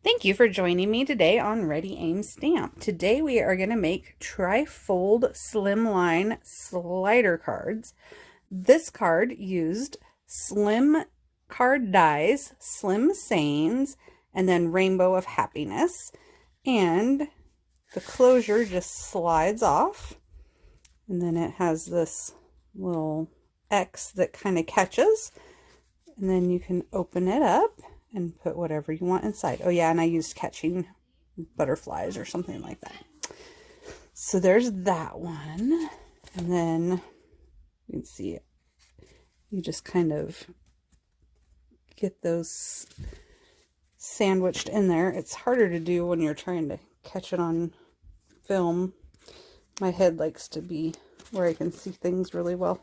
Thank you for joining me today on Ready Aim Stamp. Today we are going to make tri-fold slimline slider cards. This card used slim card dies, slim sayings, and then rainbow of happiness. And the closure just slides off. And then it has this little X that kind of catches. And then you can open it up and put whatever you want inside. Oh yeah, and I used catching butterflies or something like that. So there's that one. And then you can see it. You just kind of get those sandwiched in there. It's harder to do when you're trying to catch it on film. My head likes to be where I can see things really well.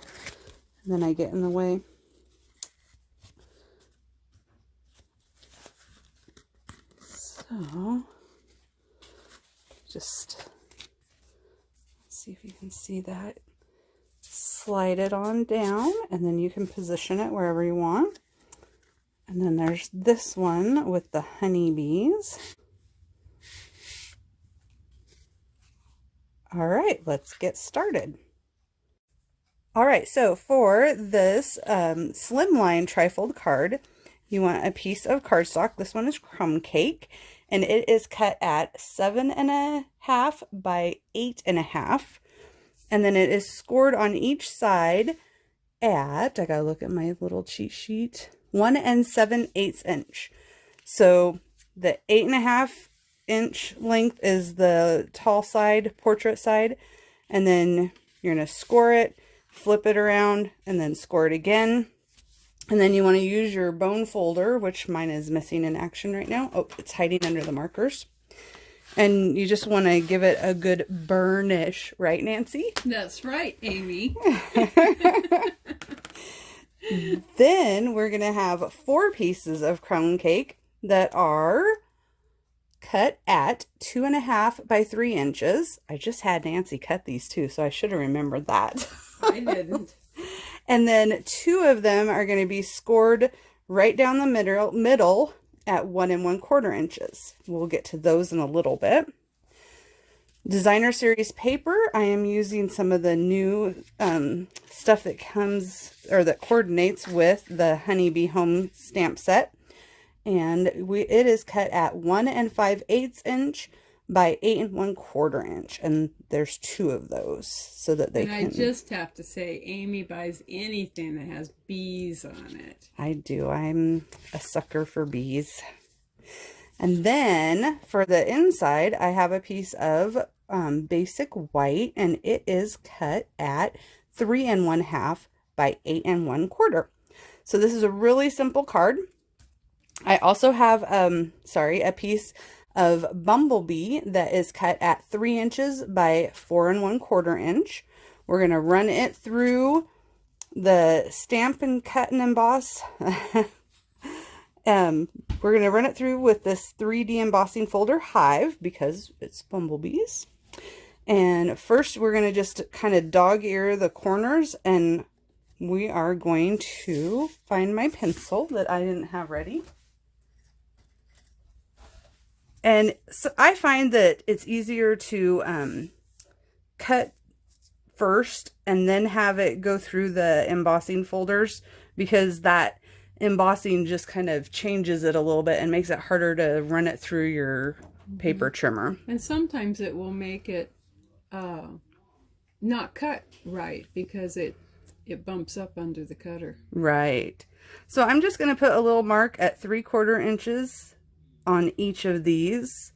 And then I get in the way. So, just see if you can see that. Slide it on down, and then you can position it wherever you want. And then there's this one with the honeybees. All right, let's get started. All right, so for this Slimline Tri Fold card, you want a piece of cardstock. This one is crumb cake, and it is cut at 7.5 by 8.5. And then it is scored on each side at, I gotta look at my little cheat sheet, 1 7/8 inch. So the 8.5 inch length is the tall side, portrait side, and then you're gonna score it, flip it around, and then score it again. And then you want to use your bone folder, which mine is missing in action right now. Oh, it's hiding under the markers. And you just want to give it a good burnish, right, Nancy? That's right, Amy. Then we're going to have 4 pieces of crumb cake that are cut at 2.5 by 3 inches. I just had Nancy cut these too, so I should have remembered that. I didn't. And then 2 of them are going to be scored right down the middle at 1 1/4 inches. We'll get to those in a little bit. Designer Series paper, I am using some of the new stuff that comes or that coordinates with the Honeybee Home stamp set. And it is cut at 1 5/8 inch by 8 1/4 inch, and there's 2 of those so that they can. I just have to say, Amy buys anything that has bees on it. I do. I'm a sucker for bees. And then for the inside, I have a piece of basic white, and it is cut at 3 1/2 by 8 1/4. So this is a really simple card. I also have a piece of bumblebee that is cut at 3 inches by 4 1/4 inch. We're going to run it through the stamp and cut and emboss. We're going to run it through with this 3D embossing folder Hive because it's bumblebees. And first we're going to just kind of dog ear the corners, and we are going to find my pencil that I didn't have ready. And so I find that it's easier to cut first and then have it go through the embossing folders, because that embossing just kind of changes it a little bit and makes it harder to run it through your paper trimmer. And sometimes it will make it not cut right because it bumps up under the cutter. Right. So I'm just going to put a little mark at 3/4 inches on each of these,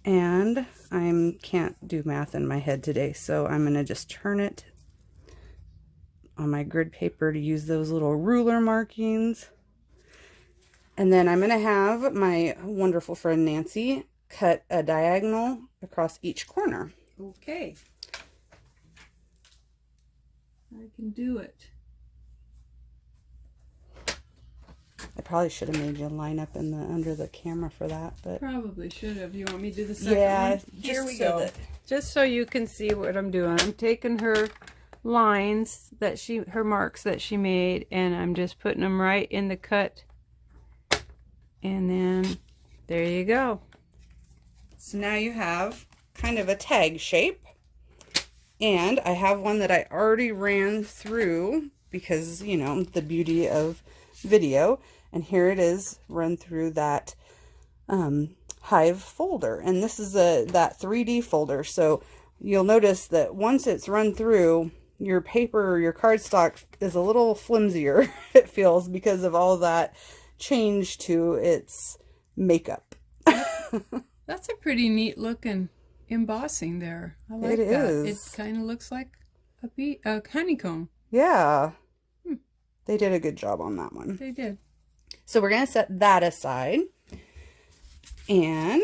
and I can't do math in my head today, so I'm going to just turn it on my grid paper to use those little ruler markings. And then I'm going to have my wonderful friend Nancy cut a diagonal across each corner. Okay. I can do it. I probably should have made you line up in the under the camera for that, but probably should have. You want me to do the second yeah, one? Here we so go. Just so you can see what I'm doing. I'm taking her lines that her marks that she made, and I'm just putting them right in the cut, and then There you go. So now you have kind of a tag shape. And I have one that I already ran through because, you know, the beauty of video. And here it is run through that Hive folder. And this is that 3D folder. So you'll notice that once it's run through, your paper or your cardstock is a little flimsier, it feels, because of all that change to its makeup. That's a pretty neat looking embossing there. I like It that. is. It kind of looks like a honeycomb. Yeah. They did a good job on that one. They did. So we're going to set that aside. And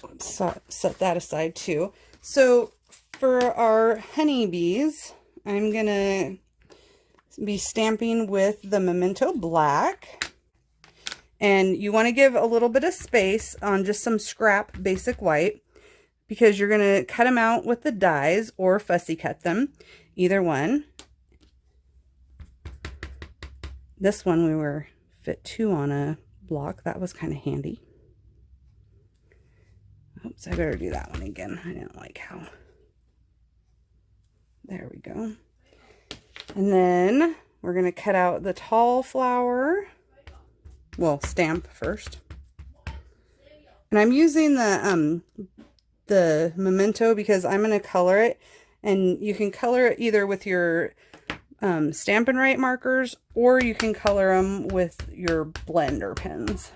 let's set that aside too. So for our honeybees, I'm going to be stamping with the Memento Black. And you want to give a little bit of space on just some scrap basic white, because you're going to cut them out with the dies or fussy cut them, either one. This one we were fit 2 on a block. That was kind of handy. Oops, I better do that one again. I didn't like how. There we go. And then we're going to cut out the tall flower. Well, stamp first. And I'm using the Memento because I'm going to color it. And you can color it either with your Stampin' Write markers, or you can color them with your blends.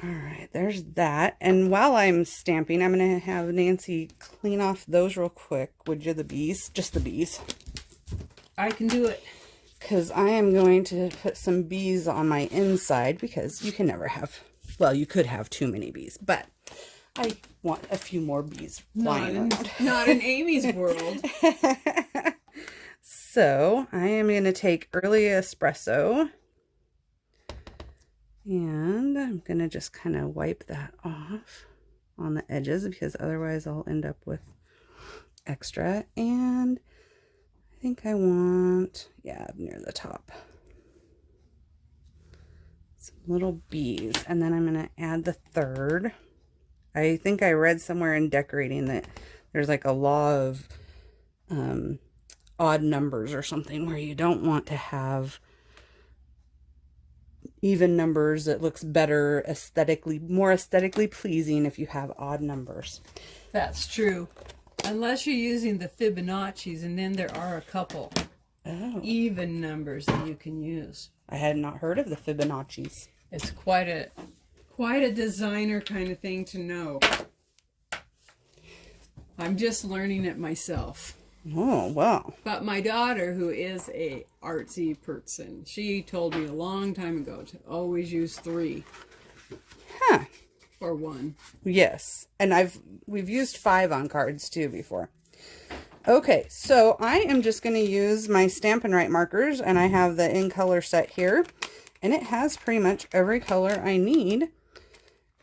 All right, there's that. And while I'm stamping, I'm going to have Nancy clean off those real quick. Would you, the bees? Just the bees. I can do it. Because I am going to put some bees on my inside, because you can never have, well, you could have too many bees, but I want a few more bees flying around. Not in Amy's world. So I am going to take Early Espresso, and I'm going to just kind of wipe that off on the edges, because otherwise I'll end up with extra. And I think I want, yeah, near the top, some little bees. And then I'm going to add the third. I think I read somewhere in decorating that there's like a law of odd numbers or something, where you don't want to have even numbers. It looks better aesthetically, more aesthetically pleasing if you have odd numbers. That's true. Unless you're using the Fibonacci's, and then there are a couple even numbers that you can use. I had not heard of the Fibonacci's. It's quite a designer kind of thing to know. I'm just learning it myself. Oh, wow. But my daughter, who is a artsy person, she told me a long time ago to always use 3. Huh. Or 1. Yes. And we've used 5 on cards too before. Okay, so I am just going to use my Stampin' Write markers, and I have the in color set here, and it has pretty much every color I need.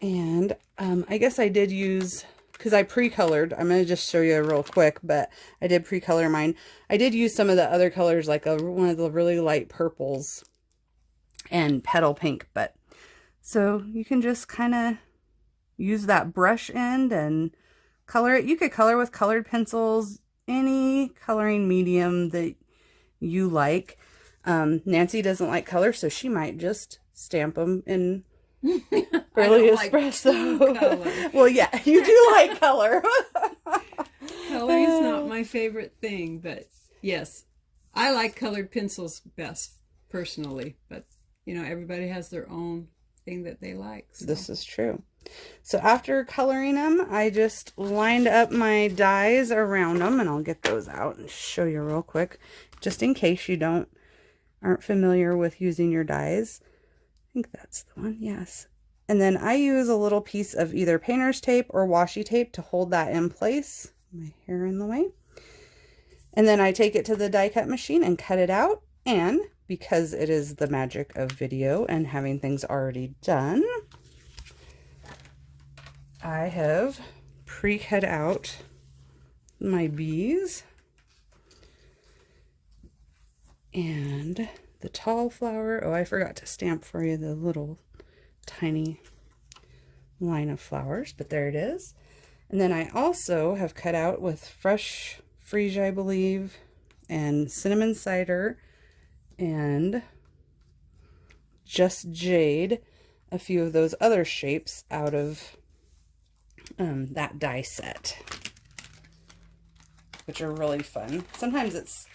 And I guess I did use, because I pre-colored, I'm going to just show you real quick, but I did pre-color mine. I did use some of the other colors, like one of the really light purples and petal pink. But so you can just kind of use that brush end and color it. You could color with colored pencils, any coloring medium that you like. Nancy doesn't like color, so she might just stamp them in Early Espresso. Like well, yeah, you do like color. Color is not my favorite thing, but yes, I like colored pencils best personally. But you know, everybody has their own thing that they like. So. This is true. So after coloring them, I just lined up my dies around them, and I'll get those out and show you real quick, just in case you aren't familiar with using your dies. I think that's the one, yes. And then I use a little piece of either painter's tape or washi tape to hold that in place. My hair in the way. And then I take it to the die cut machine and cut it out. And because it is the magic of video and having things already done, I have pre-cut out my bees. And the tall flower. Oh, I forgot to stamp for you the little tiny line of flowers, but there it is. And then I also have cut out with fresh freesia, I believe, and cinnamon cider and just jade, a few of those other shapes out of that die set, which are really fun. Sometimes it's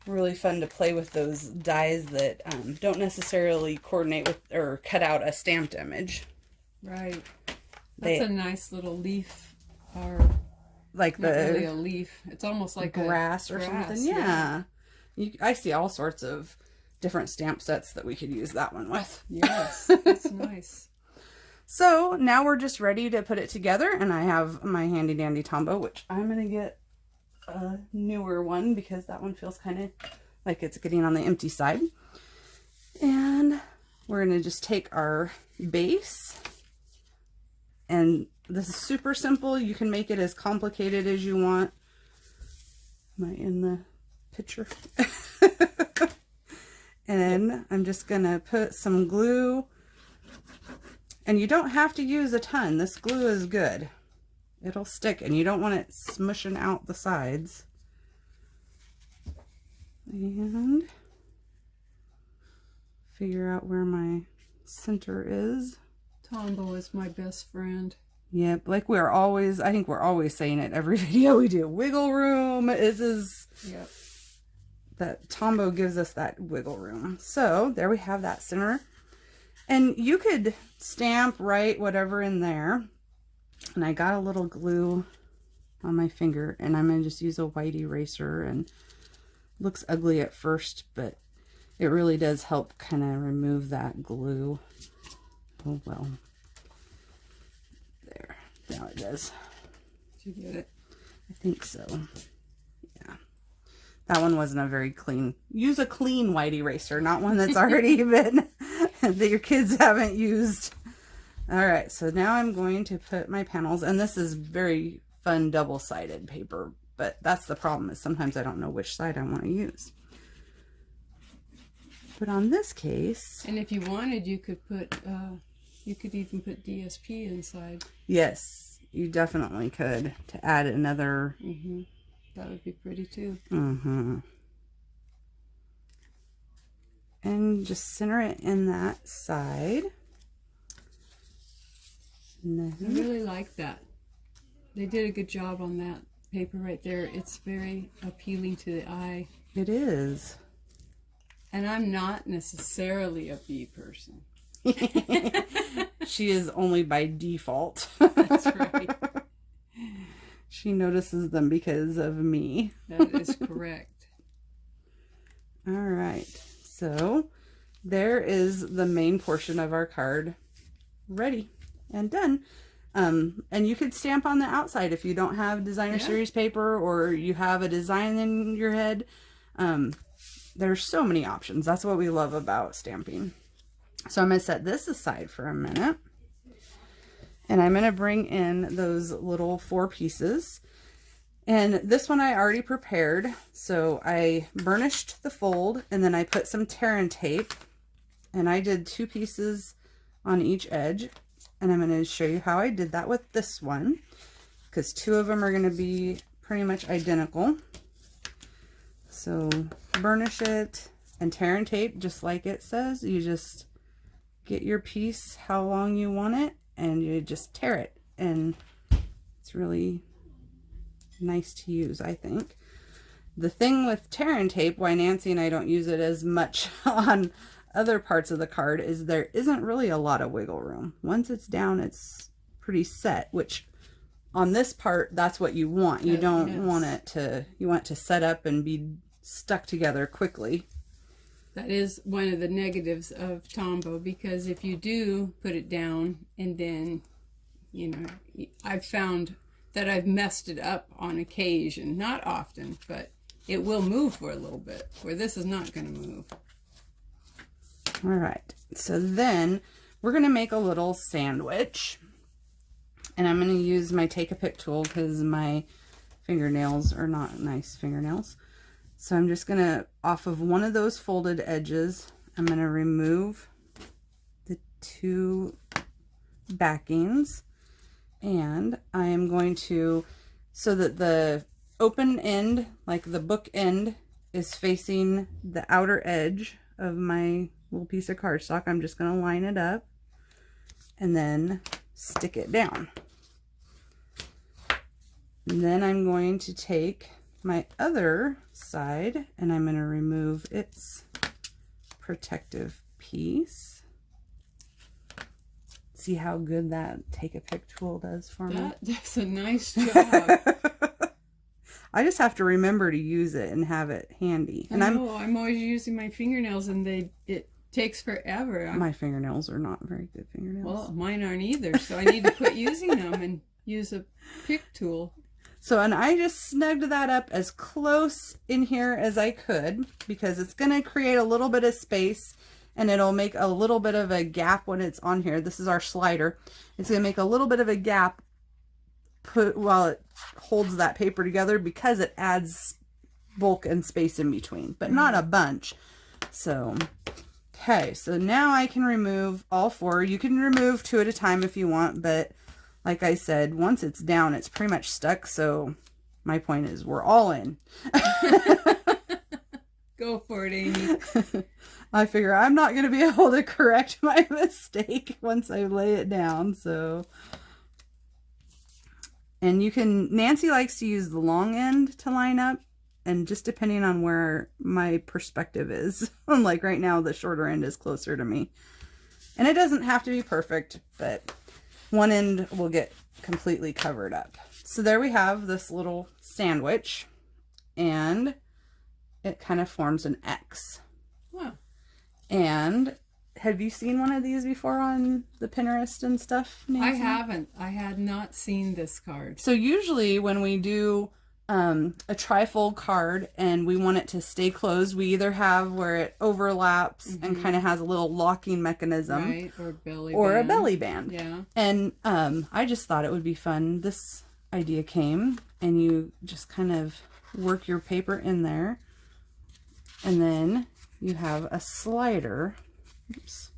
really fun to play with those dies that don't necessarily coordinate with or cut out a stamped image. Right. That's a nice little leaf, or like not really a leaf. It's almost like grass or something. Yeah. I see all sorts of different stamp sets that we could use that one with. Yes, that's nice. So now we're just ready to put it together, and I have my handy dandy Tombow, which I'm going to get a newer one because that one feels kind of like it's getting on the empty side. And we're going to just take our base, and this is super simple. You can make it as complicated as you want. Am I in the picture? And I'm just going to put some glue, and you don't have to use a ton. This glue is good. It'll stick, and you don't want it smushing out the sides. And figure out where my center is. Tombow is my best friend. Yep, like we're always, I think we're always saying it every video we do. Wiggle room is Yep. That Tombow gives us that wiggle room. So there we have that center. And you could stamp, write, whatever in there. And I got a little glue on my finger, and I'm going to just use a white eraser, and looks ugly at first, but it really does help kind of remove that glue. Oh well. There. Now it does. Did you get it? I think so. Yeah. That one wasn't a very clean. Use a clean white eraser, not one that's already been, that your kids haven't used. All right, so now I'm going to put my panels, and this is very fun double-sided paper, but that's the problem, is sometimes I don't know which side I want to use. But on this case... And if you wanted, you could put, you could even put DSP inside. Yes, you definitely could, to add another... Mm-hmm. That would be pretty too. Mm-hmm. And just center it in that side. I really like that. They did a good job on that paper right there. It's very appealing to the eye. It is. And I'm not necessarily a bee person. She is only by default. That's right. She notices them because of me. That is correct. All right. So there is the main portion of our card ready and done. And you could stamp on the outside if you don't have designer series paper, or you have a design in your head. There's so many options. That's what we love about stamping. So I'm going to set this aside for a minute, and I'm going to bring in those little 4 pieces. And this one I already prepared. So I burnished the fold, and then I put some tear and tape, and I did 2 pieces on each edge. And I'm going to show you how I did that with this one, because 2 of them are going to be pretty much identical. So burnish it and tear and tape, just like it says. You just get your piece how long you want it, and you just tear it. And it's really nice to use, I think. The thing with tear and tape, why Nancy and I don't use it as much on other parts of the card, is there isn't really a lot of wiggle room. Once it's down, it's pretty set, which on this part, that's what you want. You don't want it to, you want it to set up and be stuck together quickly. That is one of the negatives of Tombow, because if you do put it down and then, you know, I've found that I've messed it up on occasion, not often, but it will move for a little bit, where this is not going to move. All right, so then we're going to make a little sandwich, and I'm going to use my Take a Pick tool because my fingernails are not nice fingernails. So I'm just going to, off of one of those folded edges, I'm going to remove the 2 backings, and I am going to, so that the open end, like the book end, is facing the outer edge of my little piece of cardstock, I'm just going to line it up and then stick it down. And then I'm going to take my other side and I'm going to remove its protective piece. See how good that take a pick tool does for me? That's a nice job. I just have to remember to use it and have it handy. And I'm always using my fingernails and it takes forever. My fingernails are not very good fingernails. Well, mine aren't either, so I need to quit using them and use a pick tool. So, and I just snugged that up as close in here as I could because it's going to create a little bit of space and it'll make a little bit of a gap when it's on here. This is our slider. It's going to make a little bit of a gap while it holds that paper together because it adds bulk and space in between, but not a bunch. So, okay, so now I can remove all 4. You can remove 2 at a time if you want, but like I said, once it's down, it's pretty much stuck. So my point is we're all in. Go for it, Amy. I figure I'm not going to be able to correct my mistake once I lay it down. So, and you can, Nancy likes to use the long end to line up, and just depending on where my perspective is, like right now, the shorter end is closer to me. And it doesn't have to be perfect, but one end will get completely covered up. So there we have this little sandwich, and it kind of forms an X. Wow. And have you seen one of these before on the Pinterest and stuff, Nancy? I haven't. I had not seen this card. So usually when we do a tri-fold card and we want it to stay closed, we either have where it overlaps and kind of has a little locking mechanism, right, or a belly band. Yeah. And I just thought it would be fun. This idea came, and you just kind of work your paper in there, and then you have a slider. Oops.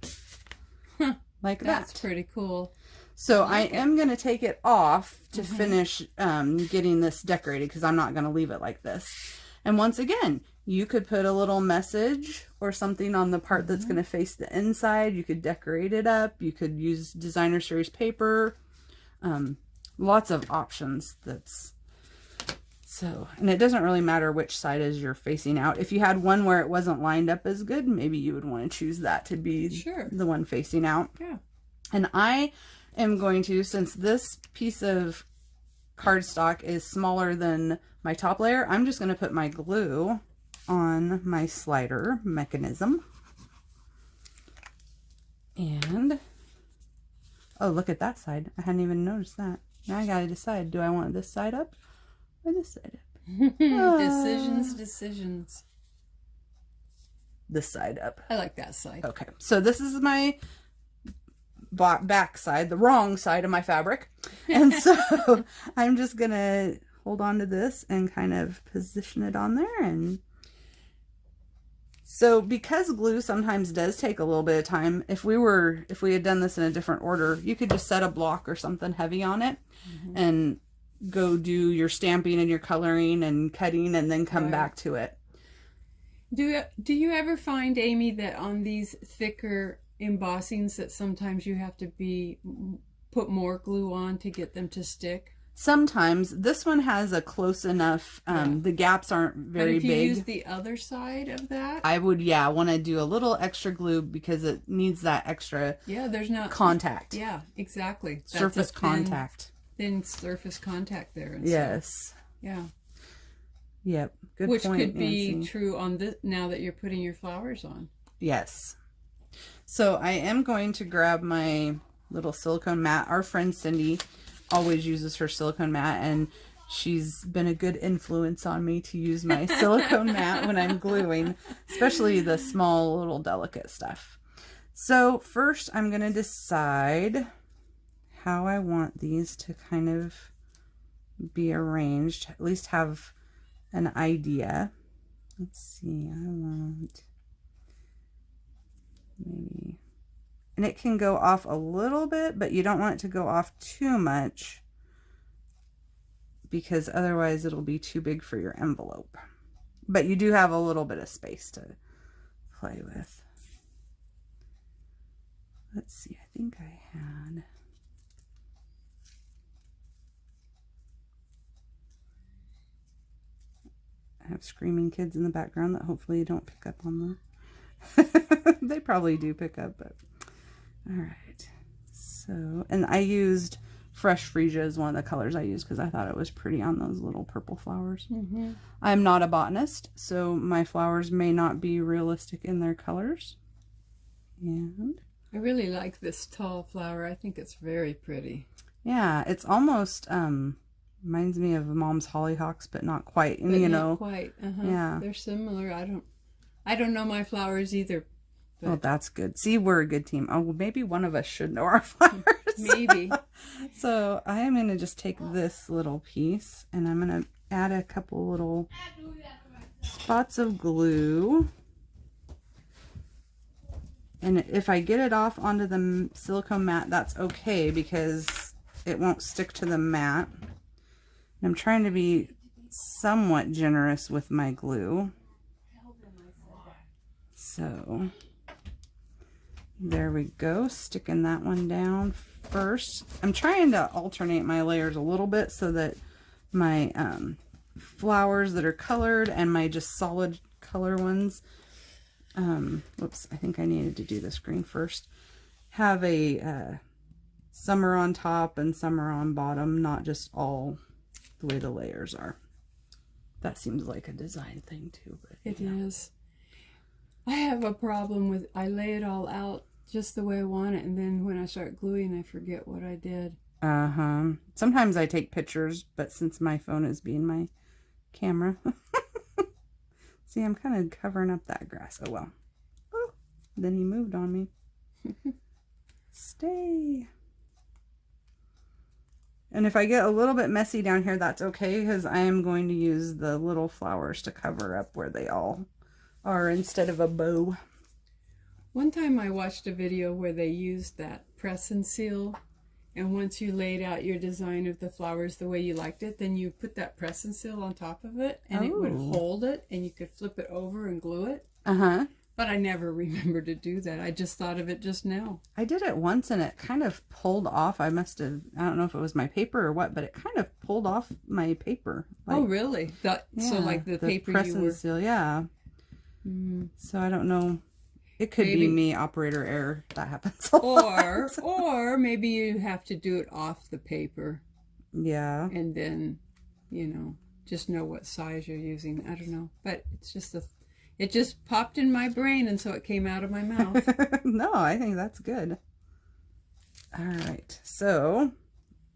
Like that. That's pretty cool. So I am going to take it off to finish getting this decorated because I'm not going to leave it like this. And once again, you could put a little message or something on the part that's going to face the inside. You could decorate it up. You could use designer series paper. Lots of options. So, and it doesn't really matter which side is you're facing out. If you had one where it wasn't lined up as good, maybe you would want to choose that to be the one facing out. Yeah. And I am going to, since this piece of cardstock is smaller than my top layer, I'm just going to put my glue on my slider mechanism. And, oh, look at that side. I hadn't even noticed that. Now I got to decide, do I want this side up or this side up? Decisions. This side up. I like that side. Okay, so this is my back side, the wrong side of my fabric. And so I'm just going to hold on to this and kind of position it on there. And so because glue sometimes does take a little bit of time, if we had done this in a different order, you could just set a block or something heavy on it and go do your stamping and your coloring and cutting and then come back to it. Do you ever find, Amy, that on these thicker embossings that sometimes you have to put more glue on to get them to stick? Sometimes. This one has a close enough, the gaps aren't very big. But if you use the other side of that? I would, want to do a little extra glue because it needs that extra there's not contact. Yeah, exactly. Surface contact. Thin surface contact there. And yes. Yeah. Yep. Good Which point, could be Nancy. true on this now that you're putting your flowers on. Yes. So I am going to grab my little silicone mat. Our friend Cindy always uses her silicone mat, and she's been a good influence on me to use my silicone mat when I'm gluing, especially the small little delicate stuff. So first I'm going to decide how I want these to kind of be arranged, at least have an idea. let's see, I want maybe, and it can go off a little bit, but you don't want it to go off too much because otherwise it'll be too big for your envelope. But you do have a little bit of space to play with. Let's see, I think I have screaming kids in the background that hopefully you don't pick up on the they probably do pick up, but all right. So, and I used fresh freesia as one of the colors I used because I thought it was pretty on those little purple flowers. I'm not a botanist, so my flowers may not be realistic in their colors. And I really like this tall flower. I think it's very pretty. yeah, it's almost reminds me of Mom's hollyhocks, but not quite. And But you not know, quite. yeah, They're similar. I don't know my flowers either. oh, that's good. See, we're a good team. Oh, well, maybe one of us should know our flowers. Maybe. So I am going to just take this little piece and I'm going to add a couple little spots of glue. And if I get it off onto the silicone mat, that's okay because it won't stick to the mat. And I'm trying to be somewhat generous with my glue. So there we go, sticking that one down first. I'm trying to alternate my layers a little bit so that my flowers that are colored and my just solid color ones, whoops, I think I needed to do this green first, have a some are on top and some are on bottom, not just all the way the layers are. That seems like a design thing too, but It is. I have a problem with, I lay it all out just the way I want it, and then when I start gluing, I forget what I did. Sometimes I take pictures, but since my phone is being my camera. See, I'm kind of covering up that grass. Oh well. Oh, then he moved on me. Stay. And if I get a little bit messy down here, that's okay, because I am going to use the little flowers to cover up where they all are instead of a bow. One time I watched a video where they used that press and seal, and once you laid out your design of the flowers the way you liked it, then you put that press and seal on top of it, and it would hold it, and you could flip it over and glue it. But I never remembered to do that. I just thought of it just now. I did it once and it kind of pulled off. I don't know if it was my paper or what, but it kind of pulled off my paper. Like, oh, really? So like the paper press you and were... seal, yeah. So I don't know. It could be me, operator error. That happens a lot. Or maybe you have to do it off the paper. Yeah. And then, you know, just know what size you're using. I don't know. But it's just it just popped in my brain, and so it came out of my mouth. No, I think that's good. All right. So,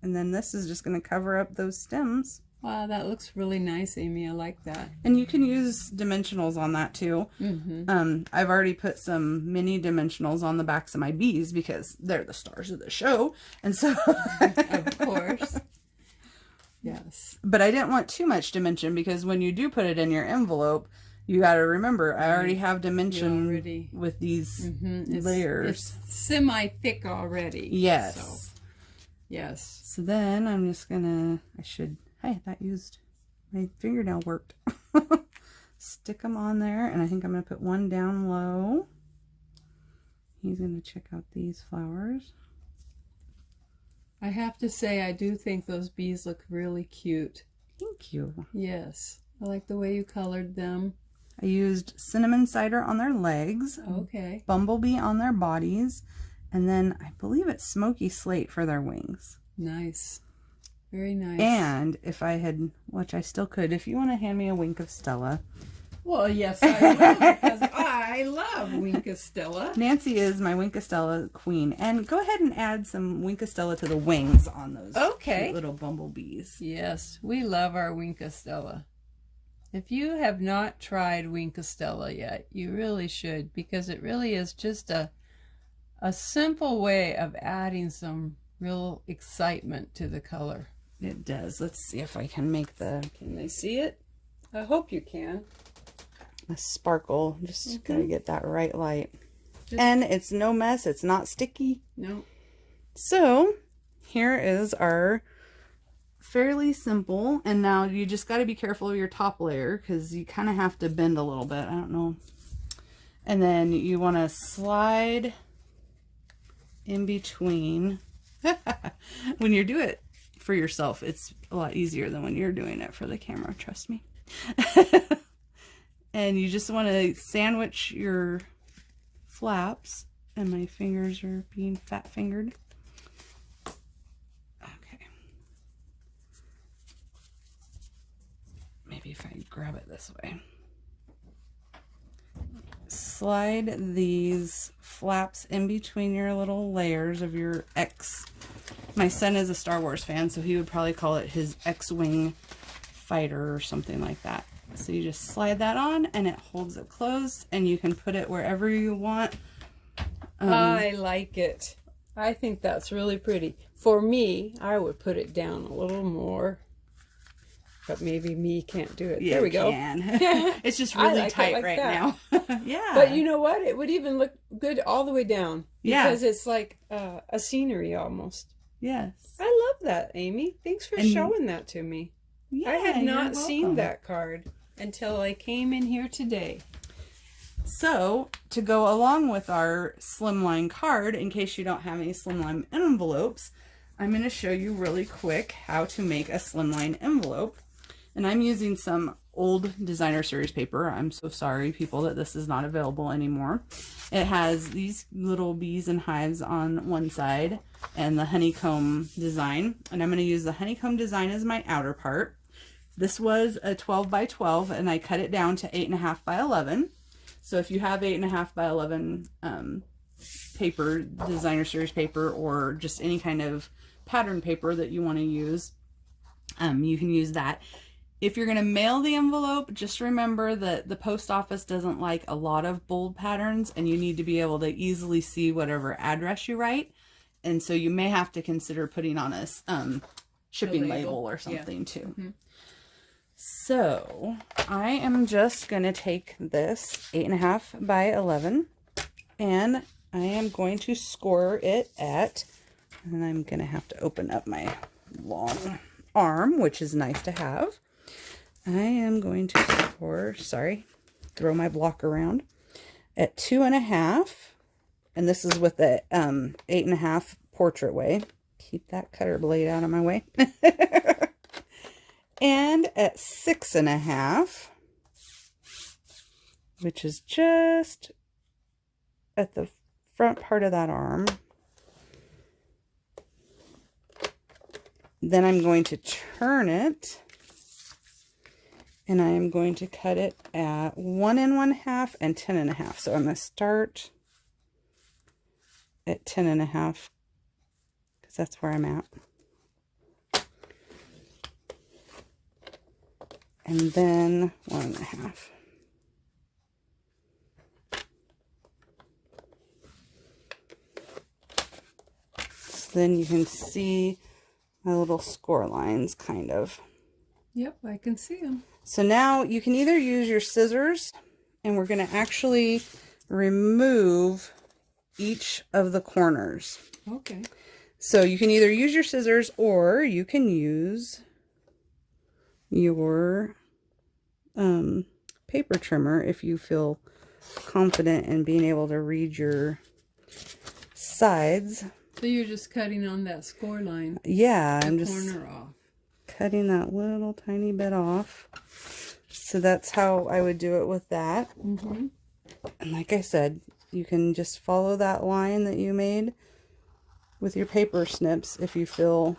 and then this is just going to cover up those stems. Wow, that looks really nice, Amy. I like that. And you can use dimensionals on that too. I've already put some mini dimensionals on the backs of my bees because they're the stars of the show. And so... Of course. Yes. But I didn't want too much dimension because when you do put it in your envelope, you got to remember, I already have dimension with these layers. It's semi-thick already. Yes. So, yes. So then I'm just going to, hey, that used, my fingernail worked. Stick them on there, and I think I'm going to put one down low. He's going to check out these flowers. I have to say, I do think those bees look really cute. Thank you. Yes. I like the way you colored them. I used cinnamon cider on their legs. Okay. Bumblebee on their bodies. And then I believe it's smoky slate for their wings. Nice. Very nice. And if I had, which I still could, if you want to hand me a wink of Stella. Well, yes, I will, because I love Winkastella. Nancy is my Winkastella queen. And go ahead and add some Winkastella to the wings on those cute little bumblebees. Yes, we love our Winkastella. If you have not tried Winkastella yet, you really should, because it really is just a simple way of adding some real excitement to the color. It does. Let's see if I can make the... Can they see it? I hope you can. a sparkle. Just gotta get that right light. And it's no mess. It's not sticky. No. So here is our fairly simple, and now you just got to be careful of your top layer because you kind of have to bend a little bit. I don't know. And then you want to slide in between. When you do it for yourself, it's a lot easier than when you're doing it for the camera, trust me. And you just want to sandwich your flaps, and my fingers are being fat fingered. Okay. Maybe if I grab it this way. Slide these flaps in between your little layers of your X. My son is a Star Wars fan, so he would probably call it his X-Wing fighter or something like that. So you just slide that on and it holds it closed, and you can put it wherever you want. I like it. I think that's really pretty. For me, I would put it down a little more. But maybe me can't do it. Yeah, there we go. It's just really like tight like right that. now. Yeah. But you know what? It would even look good all the way down. Yeah. Because it's like a scenery almost. Yes. I love that, Amy. Thanks for showing that to me. Yeah, I had not you're seen welcome. that card until I came in here today. So, to go along with our slimline card, in case you don't have any slimline envelopes, I'm going to show you really quick how to make a slimline envelope. And I'm using some old designer series paper. I'm so sorry, people, that this is not available anymore. It has these little bees and hives on one side and the honeycomb design. And I'm going to use the honeycomb design as my outer part. This was a 12 by 12, and I cut it down to 8.5 by 11. So if you have 8.5 by 11 paper, designer series paper, or just any kind of pattern paper that you want to use, you can use that. If you're going to mail the envelope, just remember that the post office doesn't like a lot of bold patterns, and you need to be able to easily see whatever address you write. And so you may have to consider putting on a shipping label or something too. Mm-hmm. So I am just going to take this 8.5 by 11, and I am going to score it at, and I'm going to have to open up my long arm, which is nice to have. I am going to score, throw my block around, at 2.5, and this is with the 8.5 portrait way. Keep that cutter blade out of my way. And at 6.5, which is just at the front part of that arm. Then I'm going to turn it, and I am going to cut it at 1 1/2 and 10.5. So I'm going to start at 10.5 because that's where I'm at. And then 1.5. So then you can see my little score lines, kind of. Yep, I can see them. So now you can either use your scissors, and we're going to actually remove each of the corners. Okay. So you can either use your scissors, or you can use your paper trimmer if you feel confident in being able to read your sides. So you're just cutting on that score line. Yeah, I'm just corner off. Cutting that little tiny bit off. So that's how I would do it with that. Mm-hmm. And like I said, you can just follow that line that you made with your paper snips if you feel,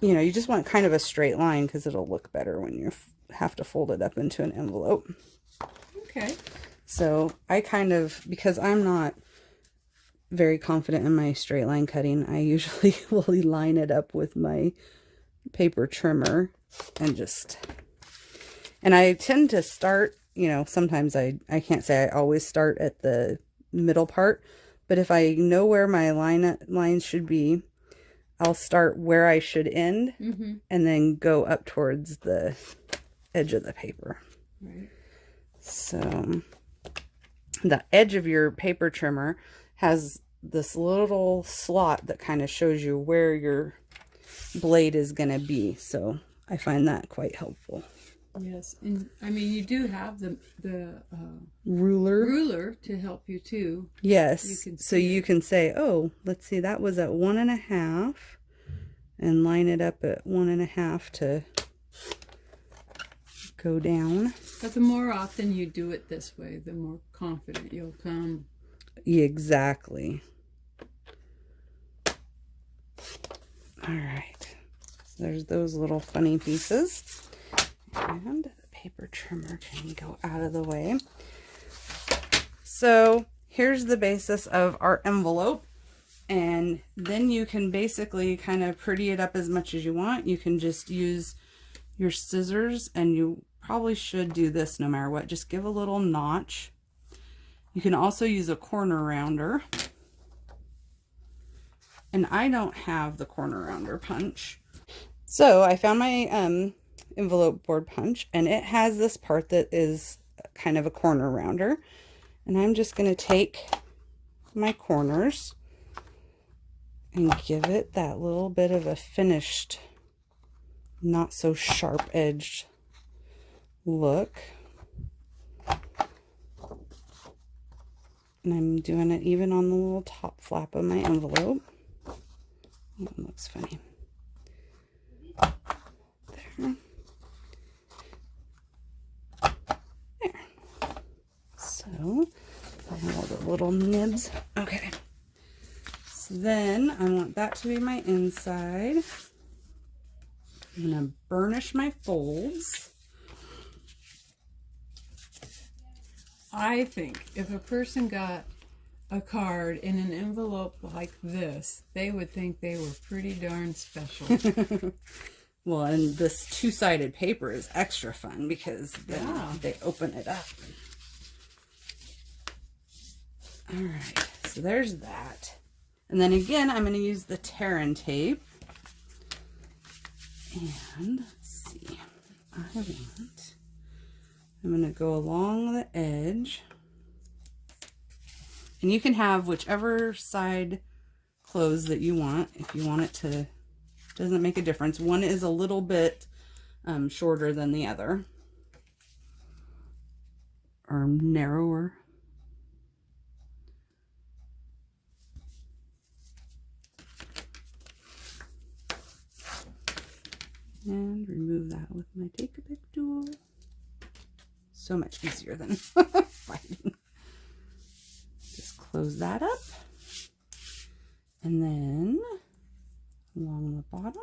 you know, you just want kind of a straight line because it'll look better when you have to fold it up into an envelope. Okay. So I kind of, because I'm not very confident in my straight line cutting, I usually will line it up with my paper trimmer and I tend to start, you know, sometimes I can't say I always start at the middle part, but if I know where my lines should be, I'll start where I should end, and then go up towards the edge of the paper. Right. So the edge of your paper trimmer has this little slot that kind of shows you where your blade is going to be. So I find that quite helpful. Yes, and I mean you do have the ruler to help you too. Yes, so you can say, oh, let's see, that was at 1.5, and line it up at 1.5 to go down. But the more often you do it this way, the more confident you'll come. Exactly. All right, so there's those little funny pieces. And the paper trimmer can go out of the way. So here's the basis of our envelope. And then you can basically kind of pretty it up as much as you want. You can just use your scissors, and you probably should do this no matter what. Just give a little notch. You can also use a corner rounder. And I don't have the corner rounder punch. So I found my envelope board punch, and it has this part that is kind of a corner rounder, and I'm just going to take my corners and give it that little bit of a finished, not so sharp edged look. And I'm doing it even on the little top flap of my envelope. That looks funny. There. So, I have all the little nibs. Okay. So then I want that to be my inside. I'm going to burnish my folds. I think if a person got a card in an envelope like this, they would think they were pretty darn special. Well, and this two-sided paper is extra fun because then they open it up. All right, so there's that. And then again, I'm going to use the tear and tape. And let's see, I'm going to go along the edge. And you can have whichever side closed that you want. If you want it to, doesn't make a difference. One is a little bit shorter than the other, or narrower. And remove that with my Take-A-Pick tool. So much easier than fighting. Just close that up. And then along the bottom.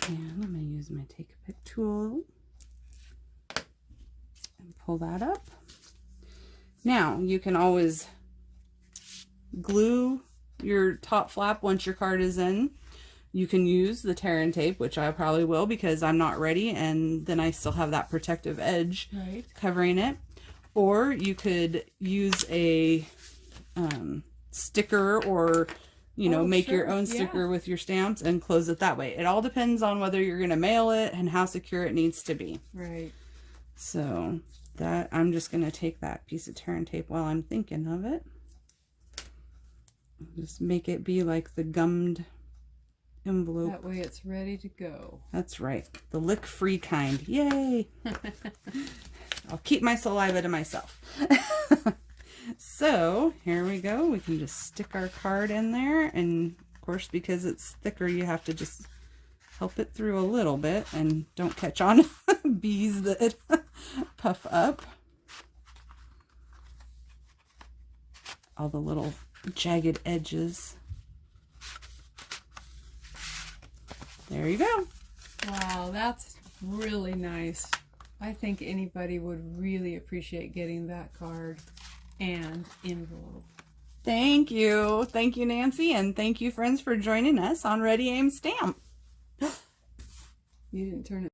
And I'm going to use my Take-A-Pick tool and pull that up. Now, you can always glue your top flap once your card is in. You can use the tear and tape, which I probably will because I'm not ready, and then I still have that protective edge covering it. Or you could use a sticker, or make your own sticker with your stamps and close it that way. It all depends on whether you're going to mail it and how secure it needs to be. Right. So that I'm just going to take that piece of tear and tape while I'm thinking of it. Just make it be like the gummed envelope. That way it's ready to go. That's right. The lick-free kind. Yay! I'll keep my saliva to myself. So here we go. We can just stick our card in there. And of course, because it's thicker, you have to just help it through a little bit and don't catch on bees that puff up. All the little jagged edges. There you go. Wow, that's really nice. I think anybody would really appreciate getting that card and envelope. Thank you. Thank you, Nancy, and thank you, friends, for joining us on Ready, Aim, Stamp. You didn't turn it